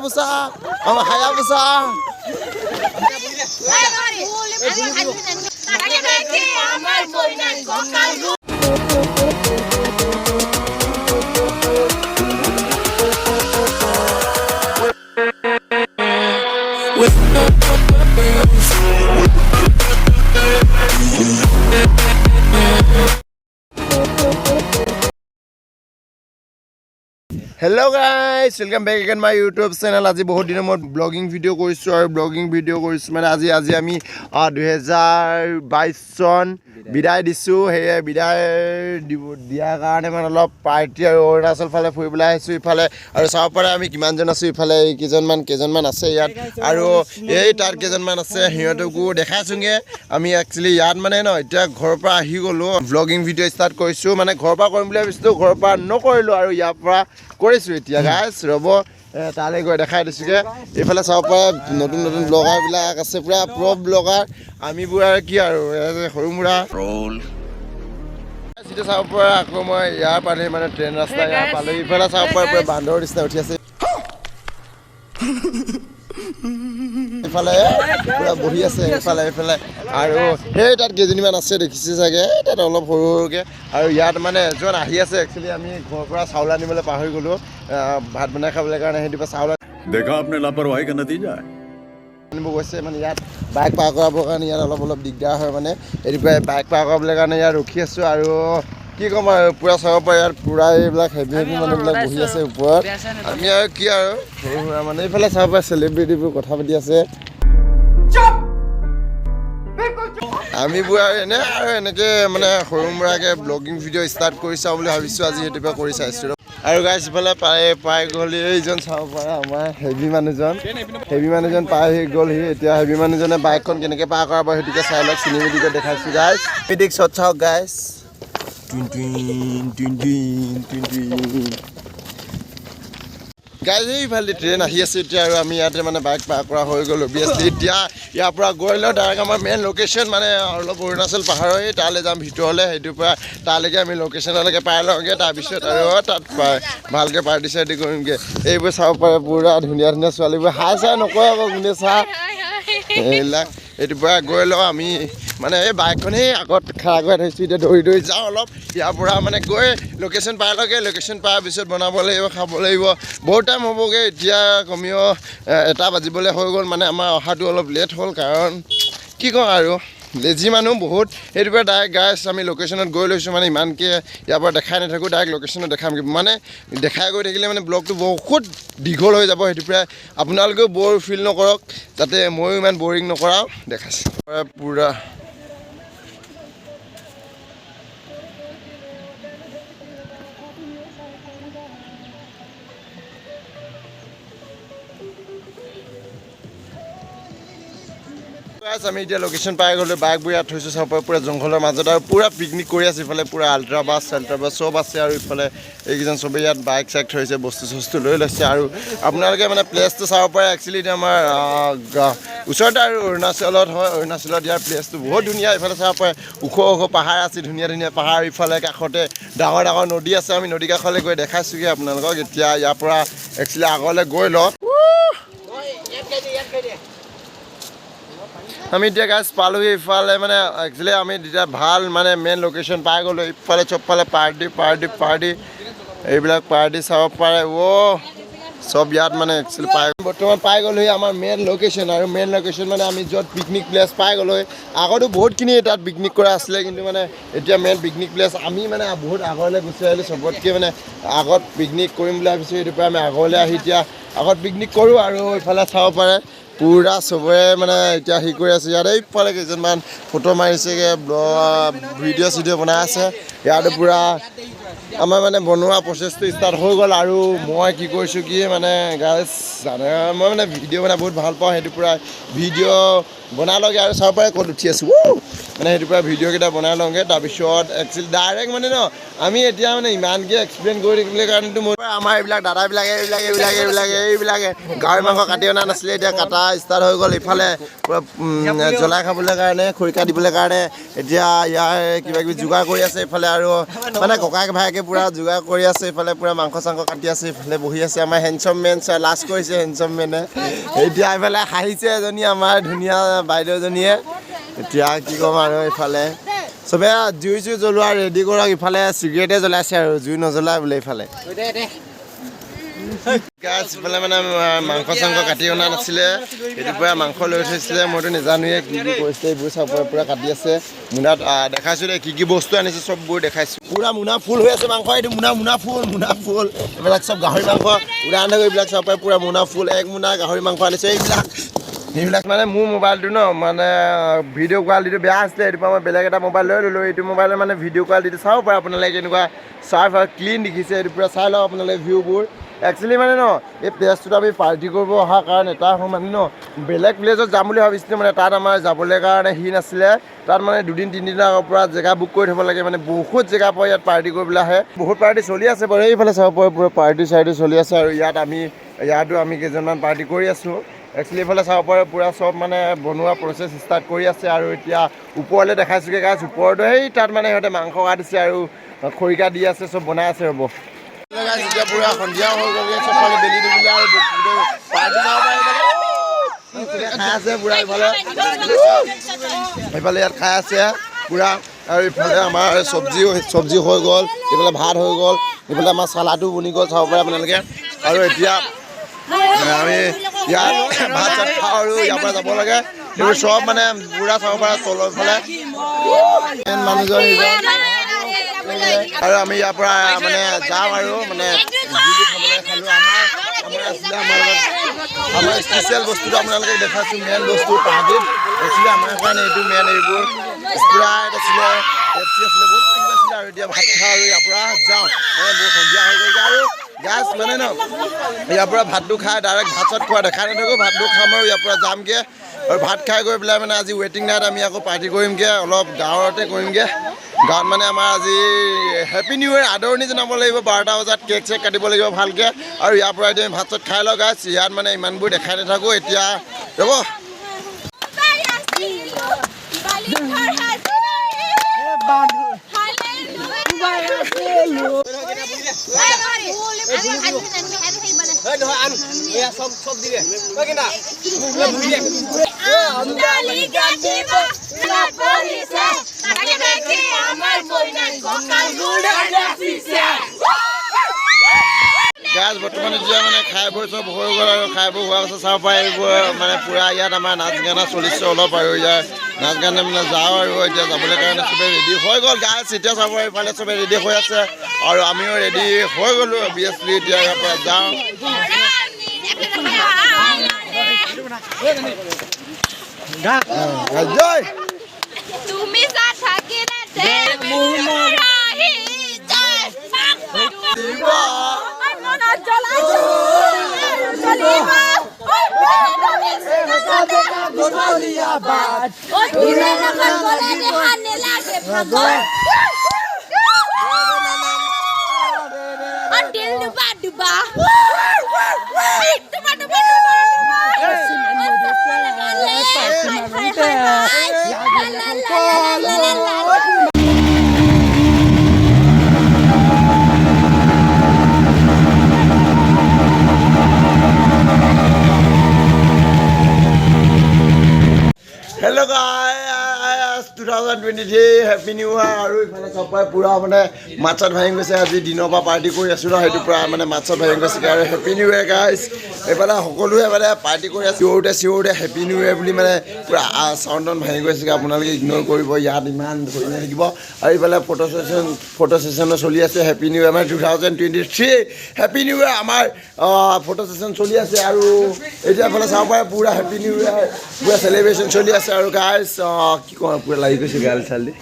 Hayabusa. Hayabusa. Hello guys, welcome back again my YouTube channel. আজি বহুত দিনৰ মই ব্লগিং ভিডিও কৰিছো আৰু ব্লগিং ভিডিও কৰিছো মানে আজি আমি 2022 চন বিদায় দিছো হে বিদায় দিয়া কাৰণে মানে অলপ পাৰ্টি আৰু অৰুণাচল ফালে ফুৰিবলৈ আহিছো ইফালে আৰু চাব পাৰে আমি কিমান জন আছো ইফালে কেজনমান আছে ইয়াত আৰু এই তাৰ কেজনমান আছে হিয়তকো দেখাইছোগে আমি একচুয়ালি ইয়াত মানে ন এতিয়া ঘৰৰ পৰা আহি গলো ব্লগিং ভিডিও ষ্টাৰ্ট কৰিছো মানে ঘৰৰ পৰা কৰিম বুলি ভাবিছিলো ঘৰৰ পৰা নকৰিলো আৰু ইয়াৰ পৰা কৰিছো এতিয়া গাইস ৰব তালে গৈ দেখাই দিছোগে ইফালে চাব পাৰে নতুন ব্লগাৰ বিলাক আছে পুৰা প্ৰ ব্লগাৰ আমি বুৰা কি আৰু হৰুমুৰা ৰল সিটো চাব পাৰে আকৌ মই ইয়াৰ পালে মানে ট্ৰেইন ৰাস্তা ইয়াৰ পালে ইফালে চাব পাৰে পুৰা বান্দৰ নিচিনা উঠি আছে ইফালে পুৰা বহি আছে ইফালে আৰু সেই তাত কেজনীমান আছে দেখিছে চাগে তাত অলপ সৰুকে আৰু ইয়াত মানে এজন আহি আছে একচুয়ালি আমি ঘৰৰ পৰা চাউল আনিবলৈ পাহৰি গলো ভাত বনাই খাবলৈ কাৰণে হেদিপা চাউল দেখা আপনি লাপৰৱাহী का नतीजा है আনিব গৈছে মানে ইয়াত বাইক পাৰ কৰাবৰ কাৰণে ইয়াত অলপ দিগদাৰ হয় মানে এদিপা বাইক পাৰ কৰাবলৈ কাৰণে ইয়াত ৰখি আছো আৰু কি কম আৰু পুৰা চাব পাৰে ইয়াত পুৰা এইবিলাক হেভি মানুহবিলাক বহি আছে ওপৰত আমি আৰু কি আৰু মানে এইফালে চাব পাৰে চেলিব্ৰিটিবোৰ কথা পাতি আছে আমি বুঢ়া এনে আৰু এনেকে মানে সৰু মুৰাকে ব্লগিং ভিডিও ষ্টাৰ্ট কৰি চাওঁ বুলি ভাবিছো আজি হেতুপা কৰি চাইছো আৰু গাইস ইফালে পাই গ'ল এইজন চাব পাৰে আমাৰ হেভি মানুহজন পাই গ'ল এতিয়া হেভি মানুহজনে বাইকখন কেনেকে পাৰ কৰাব হেতুকে চাই লওক চিনেমেটিক দেখাইছো গাইস পিডিক শট চাওক গাইস গাইজ এইফালে ট্ৰেইন আহি আছে এতিয়া আৰু আমি ইয়াতে মানে বাইক পাৰ কৰা হৈ গ'ল অবিয়াছলি এতিয়া ইয়াৰ পৰা গৈ লওঁ ডাইৰেক্ট আমাৰ মেইন লোকেশ্যন মানে অলপ অৰুণাচল পাহাৰৰ তালৈ যাম ভিতৰলৈ সেইটোৰ পৰা তালৈকে আমি লোকেশ্যনলৈকে পাই লওঁগৈ তাৰপিছত আৰু তাত ভালকৈ পাৰ্টি চাৰ্টি কৰিমগৈ এইবোৰ চাব পাৰে পুৰা ধুনীয়া ছোৱালীবোৰ হাই চাই নকয় আকৌ কোনে চা এইবিলাক এইটোৰ পৰা গৈ লওঁ আমি মানে এই বাইকখন সেই আগত খাৰা কৰি থৈছোঁ এতিয়া দৌৰি যাওঁ অলপ ইয়াৰ পৰা মানে গৈ লোকেশ্যন পাই লওঁগৈ লোকেশ্যন পোৱাৰ পিছত বনাব লাগিব খাব লাগিব বহুত টাইম হ'বগৈ এতিয়া কমেও 1 বাজিবলৈ হৈ গ'ল মানে আমাৰ অহাটো অলপ লেট হ'ল কাৰণ কি কওঁ আৰু লেজি মানুহ বহুত সেইটো পৰা ডাইৰেক্ট গাইছ আমি লোকেশ্যনত গৈ লৈছোঁ মানে ইমানকৈ ইয়াৰ পৰা দেখাই নাথাকোঁ ডাইৰেক্ট লোকেশ্যনত দেখামগৈ মানে দেখাই গৈ থাকিলে মানে ব্লগটো বহুত দীঘল হৈ যাব সেইটো পৰাই আপোনালোকেও বৰ ফিল নকৰক যাতে ময়ো ইমান বৰিং নকৰাওঁ দেখাইছোঁ পুৰা আমি এতিয়া লোকেশ্যন পাই গ'লো বাইকবোৰ ইয়াত থৈছোঁ চাব পুৰা জংঘলৰ মাজত আৰু পুৰা পিকনিক কৰি আছে ইফালে পুৰা আল্ট্ৰা বাছ চব আছে আৰু ইফালে এইকেইজন চবেই ইয়াত বাইক চাইক থৈছে বস্তু লৈ লৈছে আৰু আপোনালোকে মানে প্লেচটো চাব পাৰে একচুৱেলি এতিয়া আমাৰ ওচৰতে আৰু অৰুণাচলত হয় অৰুণাচলত ইয়াৰ প্লেচটো বহুত ধুনীয়া ইফালে চাব পাৰে ওখ পাহাৰ আছে ধুনীয়া পাহাৰ ইফালে কাষতে ডাঙৰ নদী আছে আমি নদী কাষলৈ গৈ দেখাইছোঁগৈ আপোনালোকক এতিয়া ইয়াৰ পৰা একচুৱেলি আগলৈ গৈ লওক আমি এতিয়া গাইজ পালোহি ইফালে মানে একচুৱেলি আমি তেতিয়া ভাল মানে মেইন লোকেশ্যন পাই গ'লোঁ ইফালে চবফালে পাৰ্টি এইবিলাক পাৰ্টি চাব পাৰে চব ইয়াত মানে একচুৱেলি বৰ্তমান পাই গ'লোহি আমাৰ মেইন লোকেশ্যন আৰু মেইন লোকেশ্যন মানে আমি য'ত পিকনিক প্লেচ পাই গ'লোহি আগতো বহুতখিনি তাত পিকনিক কৰা আছিলে কিন্তু মানে এতিয়া মেইন পিকনিক প্লেচ আমি মানে বহুত আগলৈ গুচি আহিলোঁ চবতকৈ মানে আগত পিকনিক কৰিম বুলি ভাবিছোঁ সেইটো পৰা আমি আগলৈ আহি এতিয়া আগত পিকনিক কৰোঁ আৰু ইফালে চাব পাৰে পুৰা চবৰে মানে এতিয়া হেৰি কৰি আছে ইয়াত এইফালে কেইজনমান ফটো মাৰিছেগৈ ভিডিঅ' চিডিঅ' বনাই আছে ইয়াতো পুৰা আমাৰ মানে বনোৱা প্ৰচেছটো ষ্টাৰ্ট হৈ গ'ল আৰু মই কি কৰিছোঁ কি মানে গাইজ জানে মই মানে ভিডিঅ' বনাই বহুত ভাল পাওঁ সেইটো পুৰা ভিডিঅ' বনাই লগে আৰু চাব পাৰে ক'ত উঠি আছোঁ মানে সেইটোৰ পৰা ভিডিঅ'কেইটা বনাই লওঁগৈ তাৰপিছত একচুৱেলি ডাইৰেক্ট মানে ন আমি এতিয়া মানে ইমানকৈ এক্সপ্লেইন কৰি থাকিবলৈ কাৰণেতো মোৰ আমাৰ এইবিলাক দাদাবিলাকে এইবিলাকে গাহৰি মাংস কাটি অনা নাছিলে এতিয়া কাটা ষ্টাৰ্ট হৈ গ'ল ইফালে পূৰা জ্বলাই খাবলৈ কাৰণে খৰিকা দিবলৈ কাৰণে এতিয়া ইয়াৰ কিবাকিবি যোগাৰ কৰি আছে ইফালে আৰু মানে ককায়েক ভায়েকে পূৰা যোগাৰ কৰি আছে ইফালে পূৰা মাংস চাংস কাটি আছে ইফালে বহি আছে আমাৰ হেণ্ডচম মেন লাষ্ট কৰিছে হেণ্ডচম মেনে এতিয়া এইফালে হাঁহিছে এজনী আমাৰ ধুনীয়া বাইদেউজনীয়ে এতিয়া কি ক'ম আৰু ইফালে চবে জুই জ্বলোৱা ৰেডি কৰক ইফালে চিগাৰেটে জ্বলাইছে আৰু জুই নজ্বলাই বোলে ইফালে ইফালে মানে মাংস চাংস কাটি অনা নাছিলে এইটোৰ পৰা মাংস লৈ থৈছিলে মইতো নাজানোৱে কি কি কৰিছে এইবোৰ চব পূৰা কাটি আছে মোনাত দেখাইছোঁ দে কি বস্তু আনিছে চববোৰ দেখাইছোঁ পূৰা মোনা ফুল হৈ আছে মাংস এইটো মোনা ফুল এইবিলাক চব গাহৰি মাংস উদাহৰণ এইবিলাক চব পূৰা মোনা ফুল এক মোনা গাহৰি মাংস আনিছে এইবিলাক মানে মোৰ মোবাইলটো ন মানে ভিডিঅ' কোৱালিটিটো বেয়া আছিলে এইটোৰ পৰা মই বেলেগ এটা মোবাইল লৈ ল'লোঁ এইটো মোবাইলত মানে ভিডিঅ' কোৱালিটিটো চাব পাৰে আপোনালোকে কেনেকুৱা চাৰ্ফ আৰু ক্লিন দেখিছে এইটোৰ পৰা চাই লওক আপোনালোকে ভিউবোৰ একচুৱেলি মানে ন এই প্লেচটোত আমি পাৰ্টি কৰিব অহাৰ কাৰণে এটা মানে ন বেলেগ প্লেচত যাম বুলি ভাবিছিলোঁ মানে তাত আমাৰ যাবলৈ কাৰণে নাছিলে তাত মানে 2-3 দিনৰ আগৰ পৰা জেগা বুক কৰি থ'ব লাগে মানে বহুত জেগা পৰা ইয়াত পাৰ্টি কৰিবলৈ আহে বহুত পাৰ্টি চলি আছে বাৰু এইফালে চাব পাৰে পূৰা পাৰ্টি চলি আছে আৰু ইয়াতো আমি কেইজনমান পাৰ্টি কৰি আছোঁ একচুৱেলি এইফালে চাব পাৰে পূৰা চব মানে বনোৱা প্ৰচেছ ষ্টাৰ্ট কৰি আছে আৰু এতিয়া ওপৰলৈ দেখাইছোঁগৈ গাছ ওপৰতো সেই তাত মানে সিহঁতে মাংস কাটিছে আৰু খৰিকা দি আছে চব বনাই আছে ৰ'ব এতিয়া পূৰা সন্ধিয়া হৈ গ'ল চবফালে বেলি দিবলৈ আৰু পাৰ্টি যাব পাৰে খাই আছে পূৰা এইফালে ইয়াত খাই আছে পূৰা আৰু ইফালে আমাৰ চব্জি হৈ গ'ল এইফালে ভাত হৈ গ'ল এইফালে আমাৰ চালাডো বনি গ'ল চাব পাৰে আপোনালোকে আৰু এতিয়া আমি ইয়াত ভাত চাত খাওঁ আৰু ইয়াৰ পৰা যাব লাগে এইবোৰ চব মানে পূৰা চাব পাৰে তলৰ ফালে মানুহজন আৰু আমি ইয়াৰ পৰা মানে যাওঁ আৰু মানে খাবলৈ খালোঁ আমাৰ স্পেচিয়েল বস্তুটো আপোনালোকে দেখাইছোঁ মেইন বস্তু পাহাৰীত একচুৱেলি আমাৰ কাৰণে এইটো মেইন এইবোৰ স্প্ৰাইট আছিলে পেপচি আছিলে বহুত কিবা আছিলে আৰু এতিয়া ভাত খাওঁ আৰু ইয়াৰ পৰা যাওঁ মানে বহুত সন্ধিয়া হৈ গ'লগৈ আৰু গাছ মানে ন ইয়াৰ পৰা ভাতটো খাই ডাইৰেক্ট ভাত চাত খোৱা দেখাই নাথাকোঁ ভাতটো খাম আৰু ইয়াৰ পৰা যামগৈ আৰু ভাত খাই গৈ পেলাই মানে আজি ৱেটিং নাইট আমি আকৌ পাৰ্টি কৰিমগৈ অলপ গাঁৱতে কৰিমগৈ গাঁৱত মানে আমাৰ আজি হেপী নিউ ইয়েৰ আদৰণি জনাব লাগিব 12টা বজাত কেক চেক কাটিব লাগিব ভালকৈ আৰু ইয়াৰ পৰা এতিয়া আমি ভাত চাত খাই লওঁ গাছ ইয়াত মানে ইমানবোৰ দেখাই নাথাকোঁ এতিয়া ৰ'ব গাছ বৰ্তমান এতিয়া মানে খাই বৈ চব হৈ গ'ল আৰু খাই বৈ হোৱাৰ পাছত চাব পাৰে এইবোৰ মানে পূৰা ইয়াত আমাৰ নাচ গানা চলিছে অলপ আৰু ইয়াৰ নাচ গানে মানে যাওঁ আৰু এতিয়া যাবলৈ কাৰণে চবেই ৰেডি হৈ গ'ল গাছ এতিয়া চাব এইফালে চবেই ৰেডি হৈ আছে আৰু আমিও ৰেডি হৈ গ'লোঁ অভিয়াছলি এতিয়া ইয়াৰ পৰা যাওঁ Hello guys, 2023 Happy New Year আৰু ইফালে চবৰে পুৰা মানে মাছত ভাঙি গৈছে আজি দিনৰ পৰা পাৰ্টি কৰি আছোঁ ন সেইটো পুৰা মানে মাছত ভাঙি গৈছে আৰু হেপী নিউ ইয়েৰ গাইজ এইফালে সকলোৱে মানে পাৰ্টি কৰি আছে চিঞৰোতে হেপী নিউ ইয়েৰ বুলি মানে পুৰা চাউণ্ড ভাঙি গৈছে আপোনালোকে ইগন'ৰ কৰিব ইয়াত ইমান ধৰি থাকিব আৰু এইফালে ফটো ছেশ্যনো চলি আছে হেপী নিউ ইয়েৰ মানে 2023 হেপী নিউ ইয়েৰ আমাৰ ফটো ছেশ্যন চলি আছে আৰু এতিয়া এইফালে চাব পাৰে পুৰা হেপী নিউ ইয়েৰ পুৰা চেলিব্ৰেশ্যন চলি আছে আৰু গাইজ কি কওঁ পুৰা লাগি গৈছে গাল চাল দি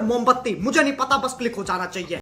मोमबत्ती मुझे नहीं पता बस क्लिक हो जाना चाहिए